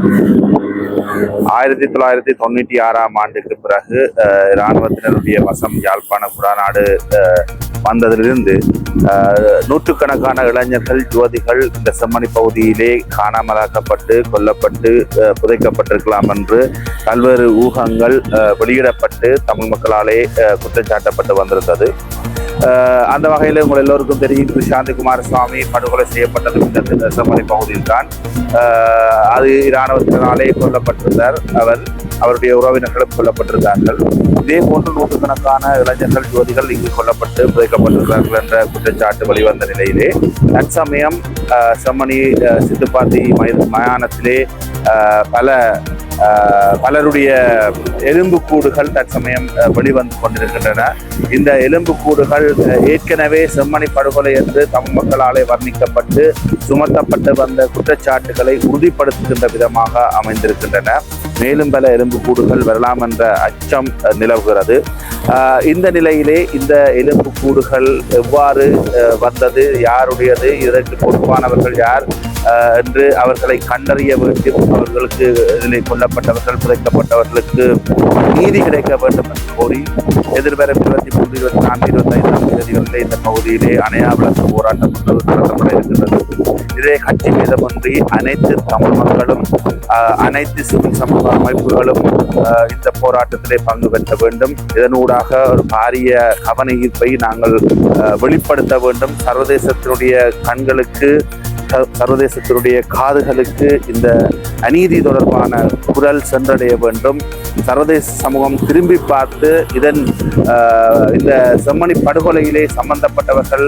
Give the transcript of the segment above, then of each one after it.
1996ஆம் ஆண்டுக்கு பிறகு இராணுவத்தினருடைய வசம் யாழ்ப்பாண குடாநாடு வந்ததிலிருந்து நூற்றுக்கணக்கான இளைஞர்கள் யுவதிகள் இந்த செம்மணி பகுதியிலே காணாமலாக்கப்பட்டு கொல்லப்பட்டு புதைக்கப்பட்டிருக்கலாம் என்று பல்வேறு ஊகங்கள் வெளியிடப்பட்டு தமிழ் மக்களாலே குற்றம் சாட்டப்பட்டு வந்திருந்தது. அந்த வகையில் உங்கள் எல்லோருக்கும் தெரியும், சாந்தி குமாரசுவாமி படுகொலை செய்யப்பட்டது இந்த செம்மணி பகுதியில் தான். அது இராணுவத்தினாலே கொல்லப்பட்டிருந்தார். அவருடைய உறவினர்களும் கொல்லப்பட்டிருந்தார்கள். இதே போன்று நூற்றுக்கணக்கான இளைஞர்கள் யுவதிகள் இங்கு கொல்லப்பட்டு புதைக்கப்பட்டிருக்கிறார்கள் என்ற குற்றச்சாட்டு வெளிவந்த நிலையிலே தற்சமயம் செம்மணி சித்துப்பாத்தி மயானத்திலே பலருடைய எலும்புக்கூடுகள் தற்சமயம் வெளிவந்து கொண்டிருக்கின்றன. இந்த எலும்புக்கூடுகள் ஏற்கனவே செம்மணி படுகொலை என்று தமிழ் மக்களாலே வர்ணிக்கப்பட்டு சுமத்தப்பட்டு வந்த குற்றச்சாட்டுகளை உறுதிப்படுத்துகின்ற விதமாக அமைந்திருக்கின்றன. மேலும் பல எலும்புக்கூடுகள் வரலாம் என்ற அச்சம் நிலவுகிறது. இந்த நிலையிலே இந்த எலும்புக்கூடுகள் எவ்வாறு வந்தது, யாருடையது, இதற்கு பொறுப்பானவர்கள் யார் என்று அவர்களை கண்டறிய வேண்டும். அவர்களுக்கு இதில் கொல்லப்பட்டவர்கள் புதைக்கப்பட்டவர்களுக்கு நீதி கிடைக்க வேண்டும் என்று கோரி எதிர்வரும் 23, 24, 25ஆம் தேதிகளிலே இந்த பகுதியிலே அணையா விளக்கு போராட்டம் நடத்தப்பட இருக்கின்றது. இதே கட்சி மீதமின்றி அனைத்து தமிழ் மக்களும் அனைத்து சிவில் சமூக அமைப்புகளும் இந்த போராட்டத்திலே பங்கு பெற்ற வேண்டும். இதனூடாக ஒரு பாரிய கவன ஈர்ப்பை நாங்கள் வெளிப்படுத்த வேண்டும். சர்வதேசத்தினுடைய கண்களுக்கு, சர்வதேசத்தினுடைய காதுகளுக்கு இந்த அநீதி தொடர்பான குரல் சென்றடைய வேண்டும். சர்வதேச சமூகம் திரும்பி பார்த்து இந்த செம்மணி படுகொலையிலே சம்பந்தப்பட்டவர்கள்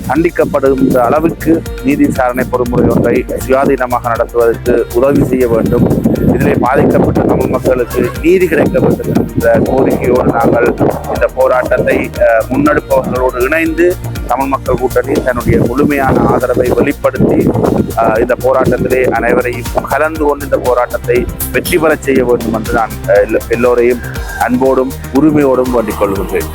தண்டிக்கப்படுகின்ற அளவுக்கு நீதி விசாரணை பொறுமுறை ஒன்றை சுயாதீனமாக நடத்துவதற்கு உதவி செய்ய வேண்டும். இதிலே பாதிக்கப்பட்ட தமிழ் மக்களுக்கு நீதி கிடைக்க வேண்டும் என்ற கோரிக்கையோடு நாங்கள் இந்த போராட்டத்தை முன்னெடுப்பவர்களோடு இணைந்து தமிழ் மக்கள் கூட்டணி தன்னுடைய முழுமையான ஆதரவை வெளிப்படுத்தி இந்த போராட்டத்திலே அனைவரையும் கலந்து கொண்டு இந்த போராட்டத்தை வெற்றி பெற செய்ய வேண்டும் என்று நான் எல்லோரையும் அன்போடும் உரிமையோடும் வேண்டிக் கொள்கின்றேன்.